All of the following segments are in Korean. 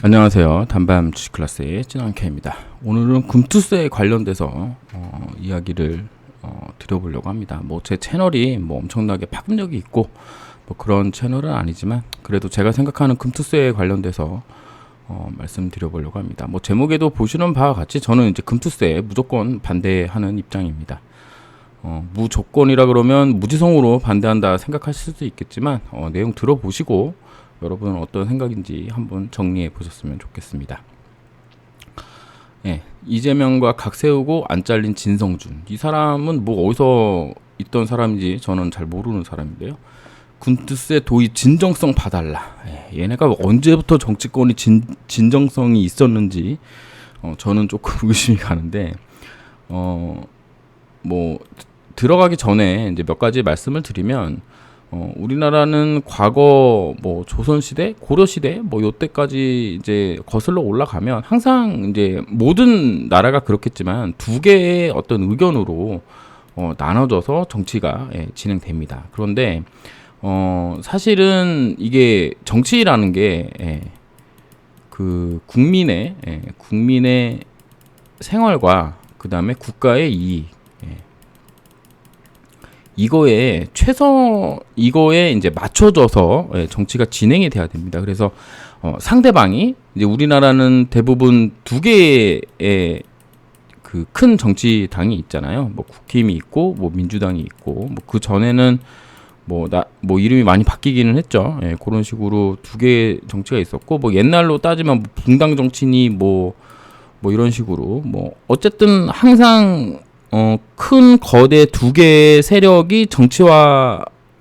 안녕하세요. 단밤 주식 클래스의 진원케입니다. 오늘은 금투세 관련돼서 이야기를 드려보려고 합니다. 뭐 제 채널이 뭐 엄청나게 파급력이 있고 뭐 그런 채널은 아니지만 그래도 제가 생각하는 금투세에 관련돼서 말씀드려보려고 합니다. 뭐 제목에도 보시는 바와 같이 저는 이제 금투세에 무조건 반대하는 입장입니다. 무조건이라 그러면 무지성으로 반대한다 생각하실 수도 있겠지만 내용 들어보시고 여러분은 어떤 생각인지 한번 정리해 보셨으면 좋겠습니다. 예, 이재명과 각 세우고 안 잘린 진성준. 이 사람은 뭐 어디서 있던 사람인지 저는 잘 모르는 사람인데요. 금투세 도입 진정성 봐달라. 예, 얘네가 언제부터 정치권이 진정성이 있었는지 저는 조금 의심이 가는데 뭐 들어가기 전에 이제 몇 가지 말씀을 드리면 우리나라는 과거 뭐 조선시대, 고려시대 뭐 요때까지 이제 거슬러 올라가면 항상 이제 모든 나라가 그렇겠지만 두 개의 어떤 의견으로 나눠져서 정치가 진행됩니다. 그런데 사실은 이게 정치라는 게 그 국민의 생활과 그 다음에 국가의 이익 이거에 이제 맞춰져서 정치가 진행이 돼야 됩니다. 그래서 상대방이 이제 우리나라는 대부분 두 개의 그 큰 정치당이 있잖아요. 뭐 국힘이 있고 뭐 민주당이 있고 뭐 그 전에는 뭐 이름이 많이 바뀌기는 했죠. 그런 식으로 두 개의 정치가 있었고 뭐 옛날로 따지면 뭐 붕당 정치니 뭐 이런 식으로 뭐 어쨌든 항상 큰 거대 두 개의 세력이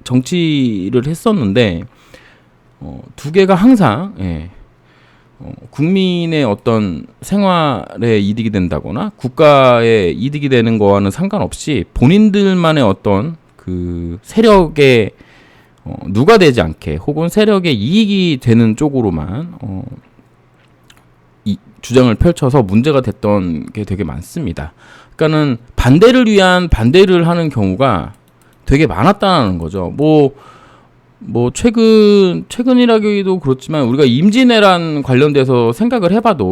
정치를 했었는데 두 개가 항상 국민의 어떤 생활에 이득이 된다거나 국가에 이득이 되는 거와는 상관없이 본인들만의 어떤 그 세력에 누가 되지 않게 혹은 세력의 이익이 되는 쪽으로만 주장을 펼쳐서 문제가 됐던 게 되게 많습니다. 그러니까는 반대를 위한 반대를 하는 경우가 되게 많았다는 거죠. 뭐 최근이라기도 그렇지만 우리가 임진왜란 관련돼서 생각을 해봐도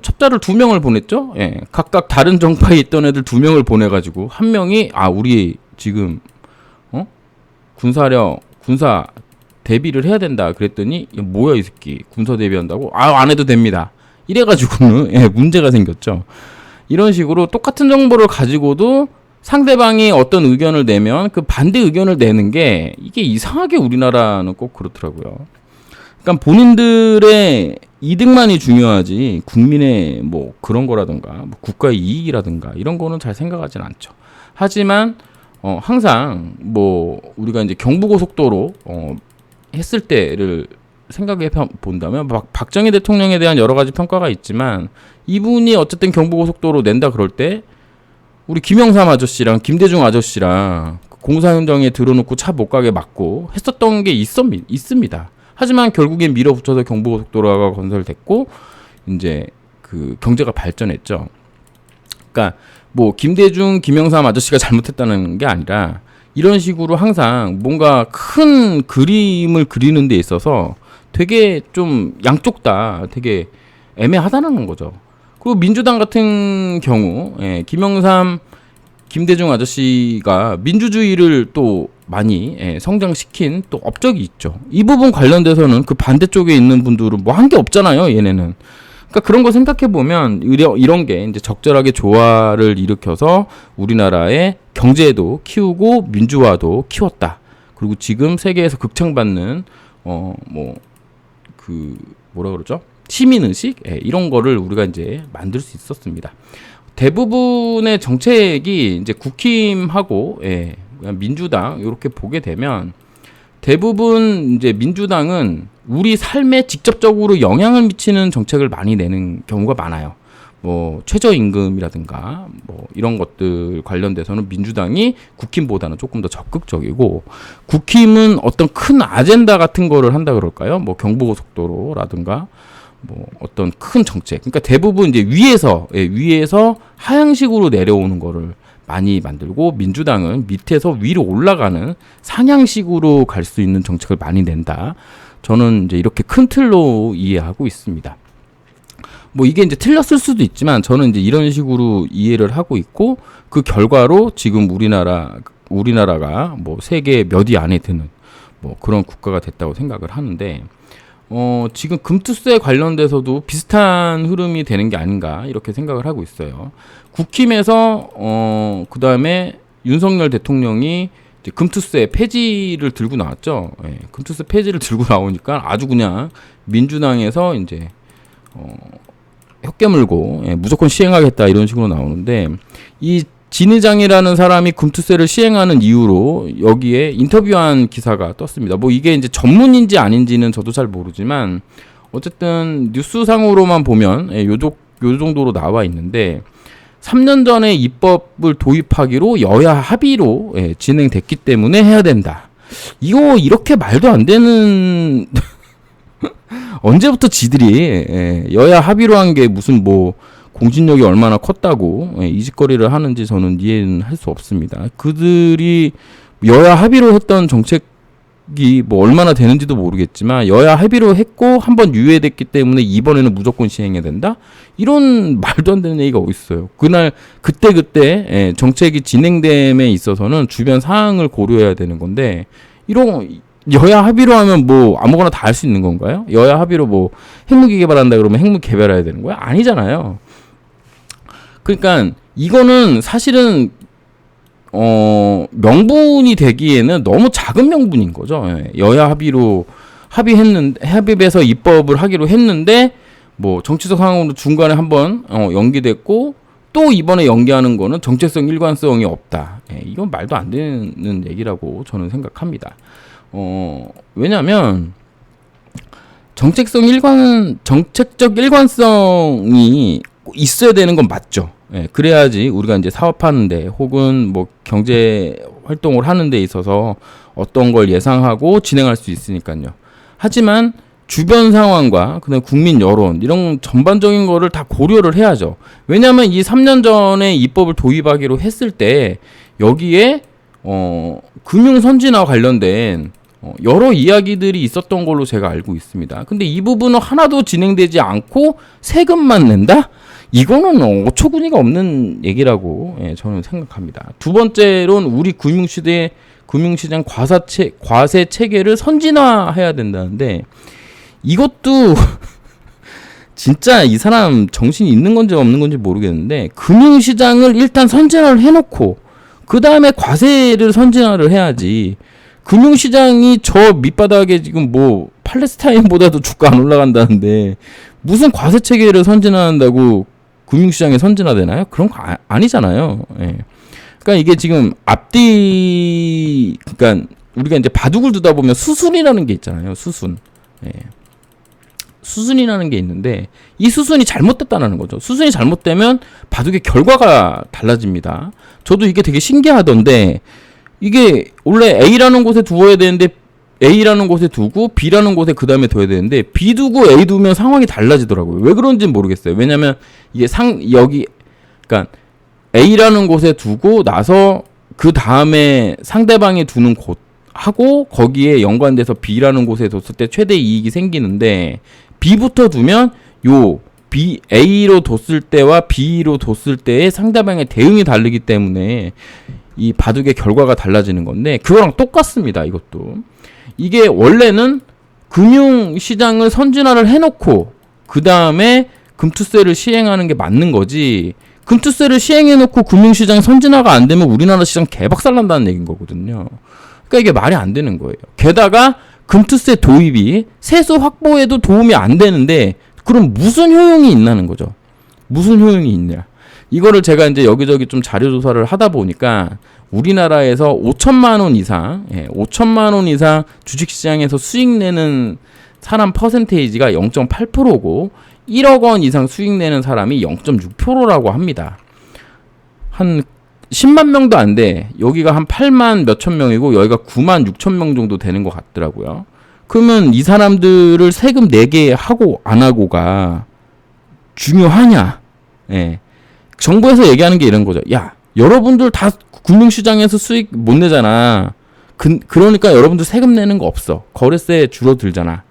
첩자를 2명을 보냈죠. 각각 다른 정파에 있던 애들 2명을 보내가지고 한 명이 우리 지금 군사 대비를 해야 된다 그랬더니 뭐야 이 새끼 군사 대비한다고? 안 해도 됩니다. 이래가지고는 문제가 생겼죠. 이런 식으로 똑같은 정보를 가지고도 상대방이 어떤 의견을 내면 그 반대 의견을 내는 게 이게 이상하게 우리나라는 꼭 그렇더라고요. 그러니까 본인들의 이득만이 중요하지 국민의 뭐 그런 거라든가 뭐 국가의 이익이라든가 이런 거는 잘 생각하진 않죠. 하지만 항상 뭐 우리가 이제 경부고속도로 했을 때를 생각해 본다면 박정희 대통령에 대한 여러 가지 평가가 있지만 이분이 어쨌든 경부고속도로 낸다 그럴 때 우리 김영삼 아저씨랑 김대중 아저씨랑 공사 현장에 들어놓고 차 못 가게 막고 했었던 게 있습니다. 하지만 결국엔 밀어붙여서 경부고속도로가 건설됐고 이제 그 경제가 발전했죠. 그러니까 뭐 김대중, 김영삼 아저씨가 잘못했다는 게 아니라 이런 식으로 항상 뭔가 큰 그림을 그리는 데 있어서 되게 좀 양쪽 다 되게 애매하다는 거죠. 그리고 민주당 같은 경우 김영삼, 김대중 아저씨가 민주주의를 또 많이 성장시킨 또 업적이 있죠. 이 부분 관련돼서는 그 반대쪽에 있는 분들은 뭐 한 게 없잖아요. 얘네는. 그러니까 그런 거 생각해 보면 이런 게 이제 적절하게 조화를 일으켜서 우리나라의 경제도 키우고 민주화도 키웠다. 그리고 지금 세계에서 극찬받는 뭐라 그러죠? 시민의식 이런 거를 우리가 이제 만들 수 있었습니다. 대부분의 정책이 이제 국힘하고 민주당 이렇게 보게 되면 대부분 이제 민주당은 우리 삶에 직접적으로 영향을 미치는 정책을 많이 내는 경우가 많아요. 뭐 최저임금이라든가 뭐 이런 것들 관련돼서는 민주당이 국힘보다는 조금 더 적극적이고 국힘은 어떤 큰 아젠다 같은 거를 한다 그럴까요? 뭐 경부고속도로라든가 뭐 어떤 큰 정책. 그러니까 대부분 이제 위에서 하향식으로 내려오는 거를 많이 만들고 민주당은 밑에서 위로 올라가는 상향식으로 갈 수 있는 정책을 많이 낸다. 저는 이제 이렇게 큰 틀로 이해하고 있습니다. 뭐 이게 이제 틀렸을 수도 있지만 저는 이제 이런 식으로 이해를 하고 있고 그 결과로 지금 우리나라가 뭐 세계 몇 위 안에 드는 뭐 그런 국가가 됐다고 생각을 하는데 지금 금투세 관련돼서도 비슷한 흐름이 되는 게 아닌가 이렇게 생각을 하고 있어요. 국힘에서 그다음에 윤석열 대통령이 이제 금투세 폐지를 들고 나왔죠. 예, 금투세 폐지를 들고 나오니까 아주 그냥 민주당에서 이제 혀 깨물고 무조건 시행하겠다 이런 식으로 나오는데 이 진의장이라는 사람이 금투세를 시행하는 이유로 여기에 인터뷰한 기사가 떴습니다. 뭐 이게 이제 전문인지 아닌지는 저도 잘 모르지만 어쨌든 뉴스상으로만 보면 요 정도로 나와 있는데 3년 전에 입법을 도입하기로 여야 합의로 진행됐기 때문에 해야 된다. 이거 이렇게 말도 안 되는 언제부터 지들이 여야 합의로 한 게 무슨 뭐 공신력이 얼마나 컸다고 이 짓거리를 하는지 저는 이해는 할 수 없습니다. 그들이 여야 합의로 했던 정책이 뭐 얼마나 되는지도 모르겠지만 여야 합의로 했고 한번 유예됐기 때문에 이번에는 무조건 시행해야 된다? 이런 말도 안 되는 얘기가 어디 있어요. 그때 정책이 진행됨에 있어서는 주변 사항을 고려해야 되는 건데 이런 여야 합의로 하면 뭐 아무거나 다 할 수 있는 건가요? 여야 합의로 뭐 핵무기 개발한다 그러면 핵무기 개발해야 되는 거야? 아니잖아요. 그러니까 이거는 사실은 명분이 되기에는 너무 작은 명분인 거죠. 여야 합의로 합의해서 입법을 하기로 했는데 뭐 정치적 상황으로 중간에 한번 연기됐고 또 이번에 연기하는 거는 정체성 일관성이 없다. 이건 말도 안 되는 얘기라고 저는 생각합니다. 왜냐하면 정책적 일관성이 있어야 되는 건 맞죠. 그래야지 우리가 이제 사업하는데 혹은 뭐 경제 활동을 하는 데 있어서 어떤 걸 예상하고 진행할 수 있으니까요. 하지만 주변 상황과 그다음 국민 여론 이런 전반적인 거를 다 고려를 해야죠. 왜냐하면 이 3년 전에 입법을 도입하기로 했을 때 여기에 금융 선진화 관련된 여러 이야기들이 있었던 걸로 제가 알고 있습니다. 근데 이 부분은 하나도 진행되지 않고 세금만 낸다? 이거는 어처구니가 없는 얘기라고 저는 생각합니다. 두 번째로는 우리 금융시장 과세 체계를 선진화해야 된다는데 이것도 진짜 이 사람 정신이 있는 건지 없는 건지 모르겠는데 금융시장을 일단 선진화를 해놓고 그 다음에 과세를 선진화를 해야지. 금융시장이 저 밑바닥에 지금 뭐 팔레스타인보다도 주가 안 올라간다는데 무슨 과세 체계를 선진화한다고 금융시장이 선진화되나요? 그런 거 아니잖아요. 그러니까 이게 지금 그러니까 우리가 이제 바둑을 두다 보면 수순이라는 게 있잖아요. 수순. 수순이라는 게 있는데 이 수순이 잘못됐다는 거죠. 수순이 잘못되면 바둑의 결과가 달라집니다. 저도 이게 되게 신기하던데 이게 원래 A라는 곳에 두어야 되는데 A라는 곳에 두고 B라는 곳에 그 다음에 둬야 되는데 B 두고 A 두면 상황이 달라지더라고요. 왜 그런지는 모르겠어요. 왜냐면 이게 그러니까 A라는 곳에 두고 나서 그 다음에 상대방이 두는 곳 하고 거기에 연관돼서 B라는 곳에 뒀을 때 최대 이익이 생기는데 B부터 두면 A로 뒀을 때와 B로 뒀을 때의 상대방의 대응이 다르기 때문에 이 바둑의 결과가 달라지는 건데 그거랑 똑같습니다. 이것도 이게 원래는 금융시장을 선진화를 해놓고 그 다음에 금투세를 시행하는 게 맞는 거지. 금투세를 시행해놓고 금융시장 선진화가 안 되면 우리나라 시장 개박살난다는 얘기인 거거든요. 그러니까 이게 말이 안 되는 거예요. 게다가 금투세 도입이 세수 확보에도 도움이 안 되는데 그럼 무슨 효용이 있냐는 거죠. 무슨 효용이 있냐. 이거를 제가 이제 여기저기 좀 자료 조사를 하다 보니까 우리나라에서 5천만 원 이상, 5천만 원 이상 주식시장에서 수익 내는 사람 퍼센테이지가 0.8%고 1억 원 이상 수익 내는 사람이 0.6%라고 합니다. 한 10만 명도 안 돼. 여기가 한 8만 몇천 명이고 여기가 9만 6천 명 정도 되는 것 같더라고요. 그러면 이 사람들을 세금 내게 하고 안 하고가 중요하냐? 정부에서 얘기하는 게 이런 거죠. 야, 여러분들 다 금융시장에서 수익 못 내잖아. 그러니까 여러분들 세금 내는 거 없어. 거래세 줄어들잖아.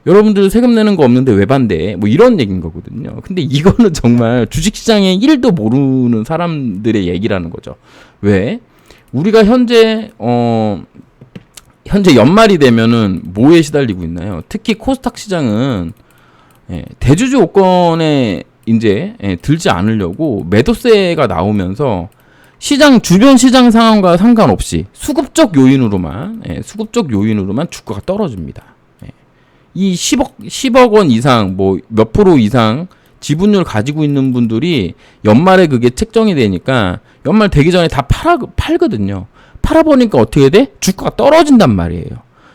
여러분들 세금 내는 거 없는데 왜 반대해? 뭐 이런 얘기인 거거든요. 근데 이거는 정말 주식시장에 1도 모르는 사람들의 얘기라는 거죠. 왜? 우리가 현재 연말이 되면은 뭐에 시달리고 있나요? 특히 코스닥 시장은 대주주 요건에 이제 들지 않으려고 매도세가 나오면서 주변 시장 상황과 상관없이 수급적 요인으로만 주가가 떨어집니다. 이 10억 원 이상, 뭐 몇 프로 이상 지분율 가지고 있는 분들이 연말에 그게 책정이 되니까 연말 되기 전에 다 팔거든요. 팔아보니까 어떻게 돼? 주가가 떨어진단 말이에요.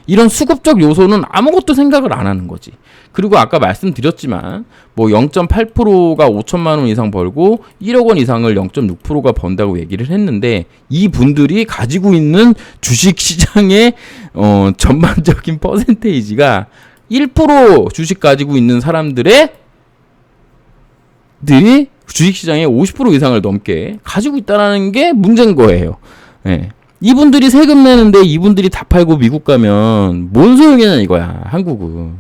이런 수급적 요소는 아무것도 생각을 안 하는 거지. 그리고 아까 말씀드렸지만 뭐 0.8%가 5천만 원 이상 벌고 1억 원 이상을 0.6%가 번다고 얘기를 했는데 이 분들이 가지고 있는 주식 시장의 전반적인 퍼센테이지가 1% 주식 가지고 있는 사람들이 주식시장에 50% 이상을 넘게 가지고 있다는 게 문제인 거예요. 이분들이 세금 내는데 이분들이 다 팔고 미국 가면 뭔 소용이냐 이거야, 한국은.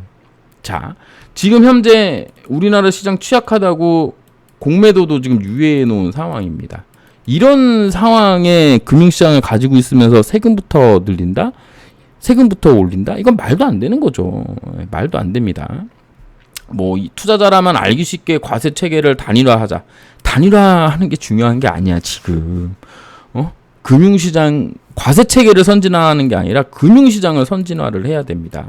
자, 지금 현재 우리나라 시장 취약하다고 공매도도 지금 유예해 놓은 상황입니다. 이런 상황에 금융시장을 가지고 있으면서 세금부터 늘린다? 세금부터 올린다? 이건 말도 안 되는 거죠. 말도 안 됩니다. 뭐 투자자라면 알기 쉽게 과세 체계를 단일화하자. 단일화하는 게 중요한 게 아니야 지금. 금융시장 과세 체계를 선진화하는 게 아니라 금융시장을 선진화를 해야 됩니다.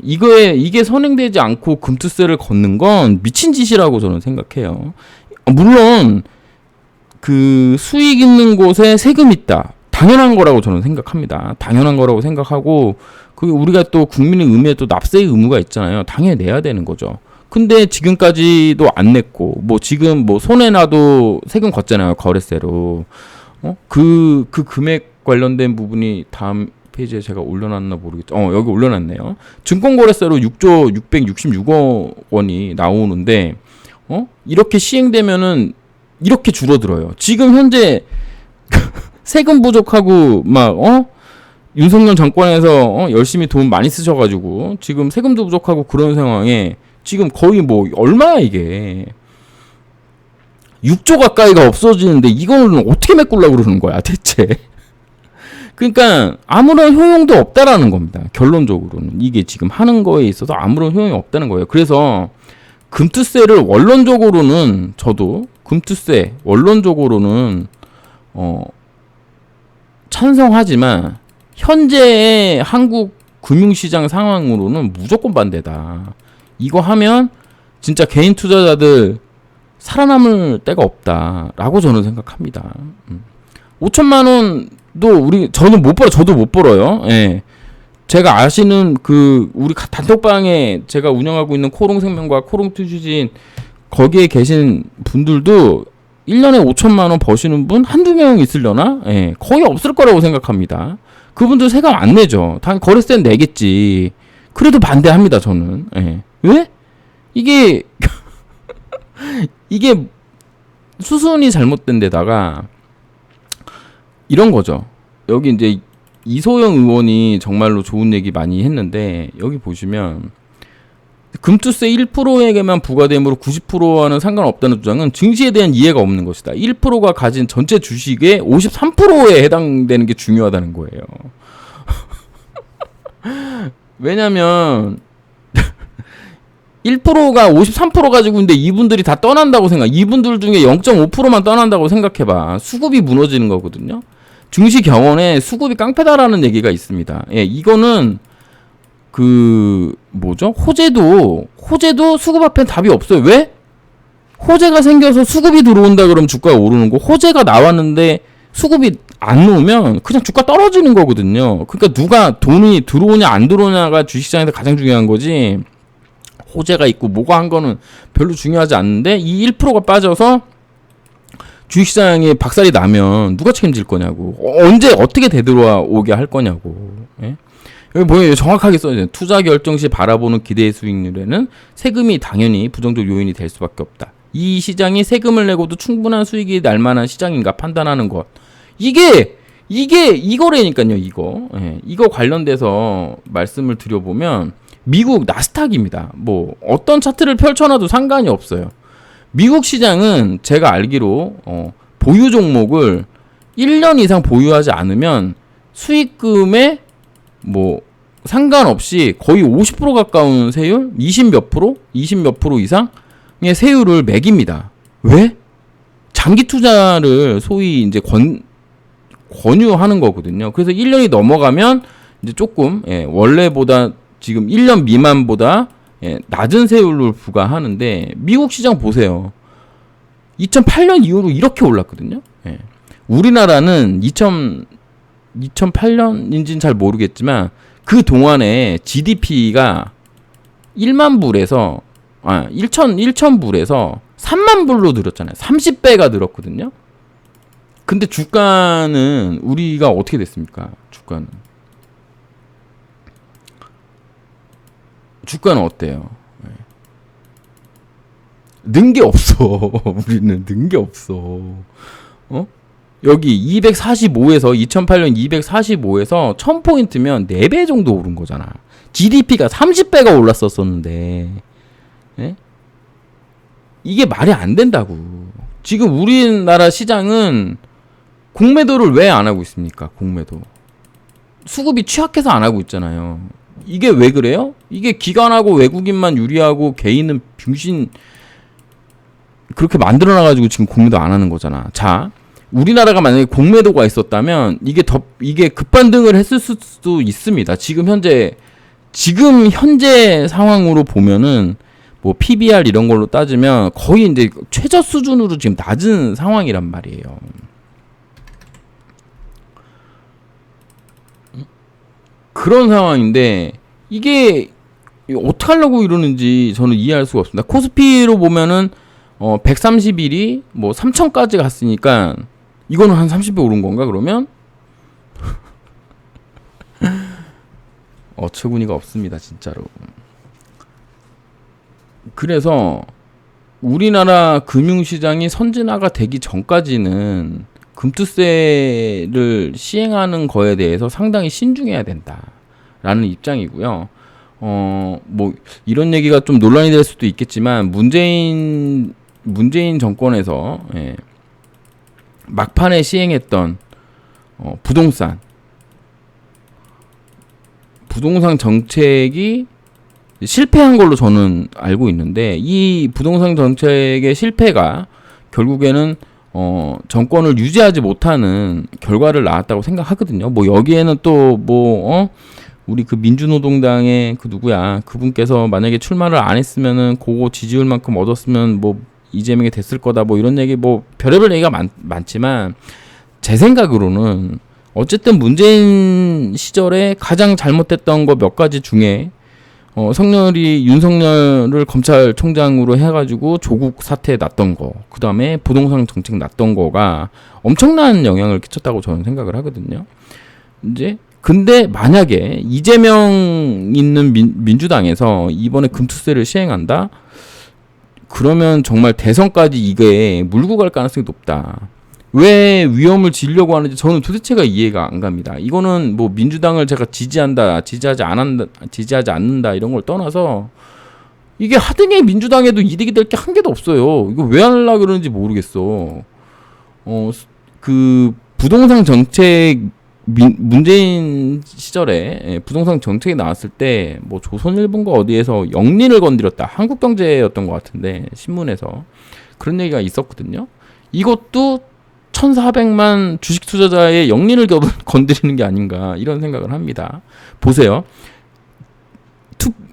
이게 선행되지 않고 금투세를 걷는 건 미친 짓이라고 저는 생각해요. 물론 그 수익 있는 곳에 세금 있다. 당연한 거라고 저는 생각합니다. 당연한 거라고 생각하고 그 우리가 또 국민의 의무에 또 납세의 의무가 있잖아요. 당연히 내야 되는 거죠. 근데 지금까지도 안 냈고 뭐 지금 뭐 손해 나도 세금 걷잖아요. 거래세로. 그 금액 관련된 부분이 다음 페이지에 제가 올려놨나 모르겠죠. 여기 올려놨네요. 증권거래세로 6조 666억 원이 나오는데 이렇게 시행되면은 이렇게 줄어들어요. 지금 현재 세금 부족하고 막 윤석열 정권에서 열심히 돈 많이 쓰셔가지고 지금 세금도 부족하고 그런 상황에 지금 거의 뭐 얼마야 이게 6조 가까이가 없어지는데 이거는 어떻게 메꾸려고 그러는 거야 대체. 그러니까 아무런 효용도 없다라는 겁니다. 결론적으로는 이게 지금 하는 거에 있어서 아무런 효용이 없다는 거예요. 그래서 금투세를 원론적으로는 저도 금투세 원론적으로는 찬성하지만 현재의 한국 금융시장 상황으로는 무조건 반대다. 이거 하면 진짜 개인 투자자들 살아남을 데가 없다라고 저는 생각합니다. 5천만 원도 저는 못 벌어, 저도 못 벌어요. 예. 제가 아시는 우리 단톡방에 제가 운영하고 있는 코롱생명과 코롱투주진 거기에 계신 분들도 1년에 5천만 원 버시는 분 한두 명 있으려나? 예. 거의 없을 거라고 생각합니다. 그분들 세금 안 내죠. 당 거래세는 내겠지. 그래도 반대합니다, 저는. 예. 왜? 이게 수순이 잘못된 데다가 이런 거죠. 여기 이제 이소영 의원이 정말로 좋은 얘기 많이 했는데 여기 보시면 금투세 1%에게만 부과됨으로 90%와는 상관없다는 주장은 증시에 대한 이해가 없는 것이다. 1%가 가진 전체 주식의 53%에 해당되는 게 중요하다는 거예요. 왜냐면 1%가 53% 가지고 있는데 이분들이 다 떠난다고 이분들 중에 0.5%만 떠난다고 생각해봐. 수급이 무너지는 거거든요. 증시 경원에 수급이 깡패다라는 얘기가 있습니다. 예, 이거는 호재도 수급 앞엔 답이 없어요. 왜? 호재가 생겨서 수급이 들어온다 그러면 주가가 오르는 거, 호재가 나왔는데 수급이 안 나오면 그냥 주가 떨어지는 거거든요. 그러니까 누가 돈이 들어오냐 안 들어오냐가 주식시장에서 가장 중요한 거지. 호재가 있고 뭐가 한 거는 별로 중요하지 않는데 이 1%가 빠져서 주식시장에 박살이 나면 누가 책임질 거냐고. 언제 어떻게 되돌아오게 할 거냐고. 예? 여기 보면 정확하게 써있어요. 투자 결정 시 바라보는 기대 수익률에는 세금이 당연히 부정적 요인이 될 수밖에 없다. 이 시장이 세금을 내고도 충분한 수익이 날 만한 시장인가 판단하는 것. 이게 이거라니까요, 이거. 예, 이거 관련돼서 말씀을 드려보면 미국 나스닥입니다. 뭐 어떤 차트를 펼쳐놔도 상관이 없어요. 미국 시장은 제가 알기로 보유 종목을 1년 이상 보유하지 않으면 수익금에 뭐 상관없이 거의 50% 가까운 세율, 20 몇 프로 이상의 세율을 매깁니다. 왜? 장기 투자를 소위 이제 권유하는 거거든요. 그래서 1년이 넘어가면 이제 조금 원래보다 지금 1년 미만보다 낮은 세율을 부과하는데 미국 시장 보세요. 2008년 이후로 이렇게 올랐거든요. 우리나라는 2008년인지는 잘 모르겠지만 그 동안에 GDP가 1만 불에서 1천 불에서 3만 불로 늘었잖아요. 30배가 늘었거든요. 근데 주가는 우리가 어떻게 됐습니까? 주가는 어때요? 는 게 없어. 우리는 는 게 없어. 여기 245에서 2008년 245에서 1000포인트면 4배 정도 오른 거잖아. GDP가 30배가 올랐었었는데. 예? 이게 말이 안 된다고. 지금 우리나라 시장은 공매도를 왜 안 하고 있습니까? 공매도. 수급이 취약해서 안 하고 있잖아요. 이게 왜 그래요? 이게 기관하고 외국인만 유리하고 개인은 병신 그렇게 만들어놔가지고 지금 공매도 안 하는 거잖아. 자, 우리나라가 만약에 공매도가 있었다면 이게 급반등을 했을 수도 있습니다. 지금 현재 상황으로 보면은 뭐 PBR 이런 걸로 따지면 거의 이제 최저 수준으로 지금 낮은 상황이란 말이에요. 그런 상황인데 이게 어떻게 하려고 이러는지 저는 이해할 수가 없습니다. 코스피로 보면은 130일이 뭐 3천까지 갔으니까 이거는 한 30배 오른 건가 그러면? 어처구니가 없습니다, 진짜로. 그래서 우리나라 금융시장이 선진화가 되기 전까지는 금투세를 시행하는 거에 대해서 상당히 신중해야 된다라는 입장이고요. 뭐 이런 얘기가 좀 논란이 될 수도 있겠지만 문재인 정권에서 막판에 시행했던 부동산 정책이 실패한 걸로 저는 알고 있는데 이 부동산 정책의 실패가 결국에는 정권을 유지하지 못하는 결과를 낳았다고 생각하거든요. 뭐 여기에는 또 우리 그 민주노동당의 그 누구야 그분께서 만약에 출마를 안 했으면은 그거 지지율만큼 얻었으면 뭐 이재명이 됐을 거다 뭐 이런 얘기 뭐 별의별 얘기가 많지만 제 생각으로는 어쨌든 문재인 시절에 가장 잘못됐던 거 몇 가지 중에 윤석열을 검찰총장으로 해가지고 조국 사태 났던 거, 그 다음에 부동산 정책 났던 거가 엄청난 영향을 끼쳤다고 저는 생각을 하거든요. 근데 만약에 이재명 있는 민주당에서 이번에 금투세를 시행한다? 그러면 정말 대선까지 이게 물고 갈 가능성이 높다. 왜 위험을 지으려고 하는지 저는 도대체가 이해가 안 갑니다. 이거는 뭐 민주당을 제가 지지하지 않는다 이런 걸 떠나서 이게 하등의 민주당에도 이득이 될 게 한 개도 없어요. 이거 왜 하려고 그러는지 모르겠어. 그 부동산 정책 문재인 시절에 부동산 정책이 나왔을 때 뭐 조선일보인가 어디에서 영린을 건드렸다. 한국경제였던 것 같은데 신문에서 그런 얘기가 있었거든요. 이것도 1,400만 주식 투자자의 영린을 건드리는 게 아닌가 이런 생각을 합니다. 보세요.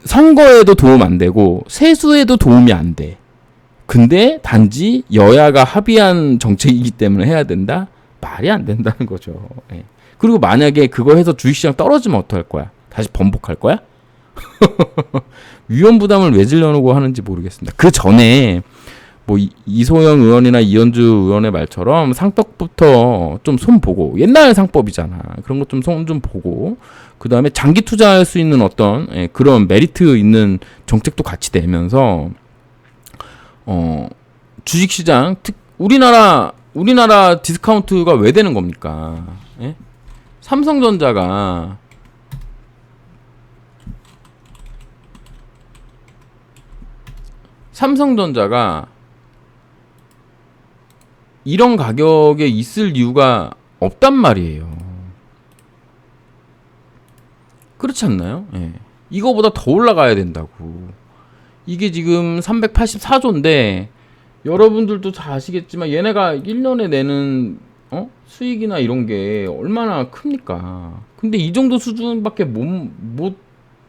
선거에도 도움 안 되고 세수에도 도움이 안 돼. 근데 단지 여야가 합의한 정책이기 때문에 해야 된다? 말이 안 된다는 거죠. 예. 그리고 만약에 그거 해서 주식시장 떨어지면 어떡할 거야? 다시 번복할 거야? 위험 부담을 왜 질러놓고 하는지 모르겠습니다. 그 전에 뭐 이소영 의원이나 이현주 의원의 말처럼 상떡부터 좀 손보고 옛날 상법이잖아. 그런 것 좀 손 좀 보고 그 다음에 장기 투자할 수 있는 어떤 그런 메리트 있는 정책도 같이 내면서 주식시장 우리나라 디스카운트가 왜 되는 겁니까? 예? 삼성전자가 이런 가격에 있을 이유가 없단 말이에요. 그렇지 않나요? 예. 이거보다 더 올라가야 된다고. 이게 지금 384조인데 여러분들도 잘 아시겠지만 얘네가 1년에 내는 수익이나 이런 게 얼마나 큽니까? 근데 이 정도 수준밖에 못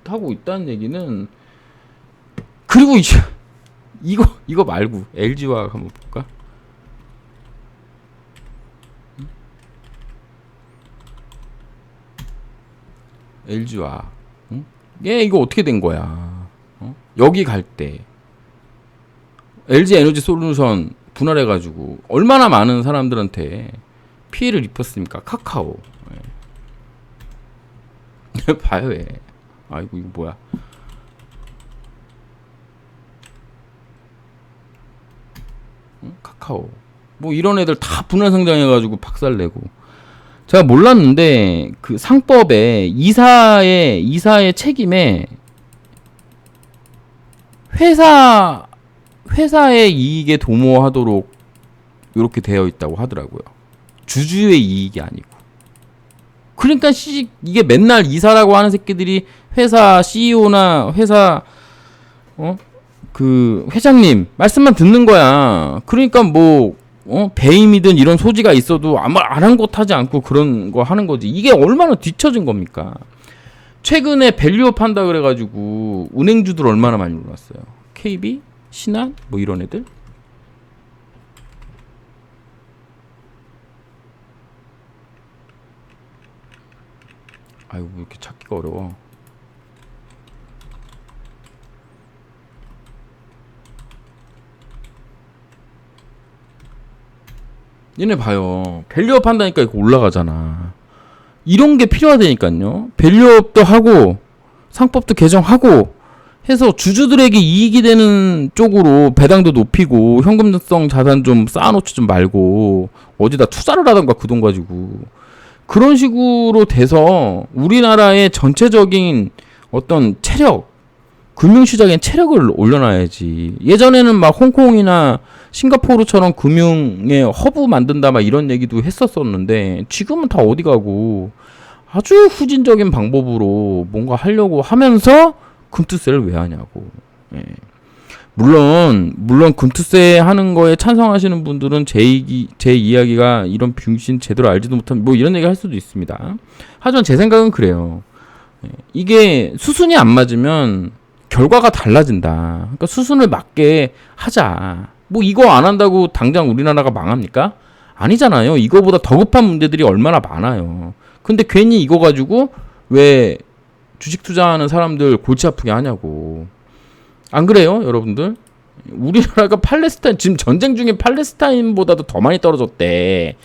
하고 있다는 얘기는, 그리고 이거 말고 LG화학 한번 볼까? LG화학, 응? 얘 이거 어떻게 된 거야? 여기 갈 때 LG 에너지 솔루션 분할해가지고 얼마나 많은 사람들한테 피해를 입혔습니까? 카카오. 예. 봐요, 얘. 아이고, 이거 뭐야? 카카오. 뭐 이런 애들 다 분할 성장해가지고 박살내고. 제가 몰랐는데 그 상법에 이사의 책임에 회사의 이익에 도모하도록 이렇게 되어 있다고 하더라고요. 주주의 이익이 아니고. 그러니까 이게 맨날 이사라고 하는 새끼들이 회사 CEO나 회사 그 회장님 말씀만 듣는 거야. 그러니까 뭐 배임이든 이런 소지가 있어도 아무 아랑곳하지 않고 그런 거 하는 거지. 이게 얼마나 뒤처진 겁니까? 최근에 밸류업 한다 그래가지고 은행주들 얼마나 많이 올랐어요. KB, 신한 뭐 이런 애들. 아이고, 왜 이렇게 찾기가 어려워. 얘네 봐요. 밸류업 한다니까 이거 올라가잖아. 이런 게 필요하다니까요. 밸류업도 하고 상법도 개정하고 해서 주주들에게 이익이 되는 쪽으로 배당도 높이고 현금성 자산 좀 쌓아놓지 좀 말고 어디다 투자를 하던가 그 돈 가지고 그런 식으로 돼서 우리나라의 전체적인 어떤 체력, 금융시장의 체력을 올려놔야지. 예전에는 막 홍콩이나 싱가포르처럼 금융의 허브 만든다 막 이런 얘기도 했었었는데 지금은 다 어디 가고 아주 후진적인 방법으로 뭔가 하려고 하면서 금투세를 왜 하냐고. 예. 물론 금투세 하는 거에 찬성하시는 분들은 제 이야기가 이런 병신 제대로 알지도 못한 뭐 이런 얘기 할 수도 있습니다. 하지만 제 생각은 그래요. 예. 이게 수순이 안 맞으면 결과가 달라진다. 그러니까 수순을 맞게 하자. 뭐 이거 안 한다고 당장 우리나라가 망합니까? 아니잖아요. 이거보다 더 급한 문제들이 얼마나 많아요. 근데 괜히 이거 가지고 왜 주식 투자하는 사람들 골치 아프게 하냐고. 안 그래요, 여러분들? 우리나라가 팔레스타인 지금 전쟁 중에 팔레스타인보다도 더 많이 떨어졌대.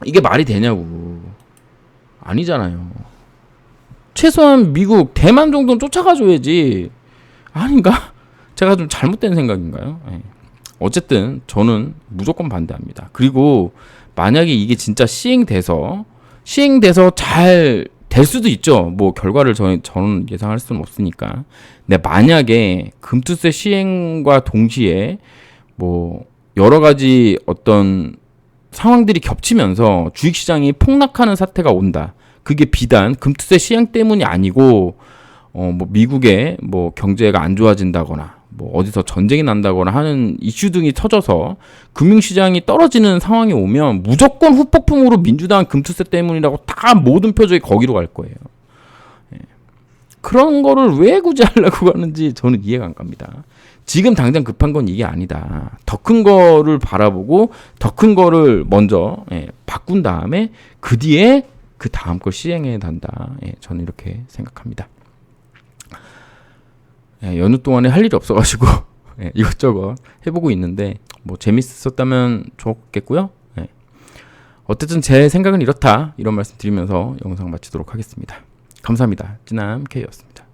이게 말이 되냐고. 아니잖아요. 최소한 미국, 대만 정도는 쫓아가줘야지. 아닌가? 제가 좀 잘못된 생각인가요? 네. 어쨌든 저는 무조건 반대합니다. 그리고 만약에 이게 진짜 시행돼서 잘 될 수도 있죠. 뭐 결과를 저는 예상할 수는 없으니까. 근데 만약에 금투세 시행과 동시에 뭐 여러 가지 어떤 상황들이 겹치면서 주식시장이 폭락하는 사태가 온다. 그게 비단 금투세 시행 때문이 아니고 뭐 미국의 뭐 경제가 안 좋아진다거나 뭐 어디서 전쟁이 난다거나 하는 이슈 등이 터져서 금융시장이 떨어지는 상황이 오면 무조건 후폭풍으로 민주당 금투세 때문이라고 다 모든 표적이 거기로 갈 거예요. 예. 그런 거를 왜 굳이 하려고 하는지 저는 이해가 안 갑니다. 지금 당장 급한 건 이게 아니다. 더 큰 거를 바라보고 더 큰 거를 먼저 바꾼 다음에 그 뒤에 그 다음 걸 시행해야 한다. 저는 이렇게 생각합니다. 연휴 동안에 할 일이 없어가지고 이것저것 해보고 있는데 뭐 재밌었다면 좋겠고요. 어쨌든 제 생각은 이렇다. 이런 말씀 드리면서 영상 마치도록 하겠습니다. 감사합니다. 찌남 K였습니다.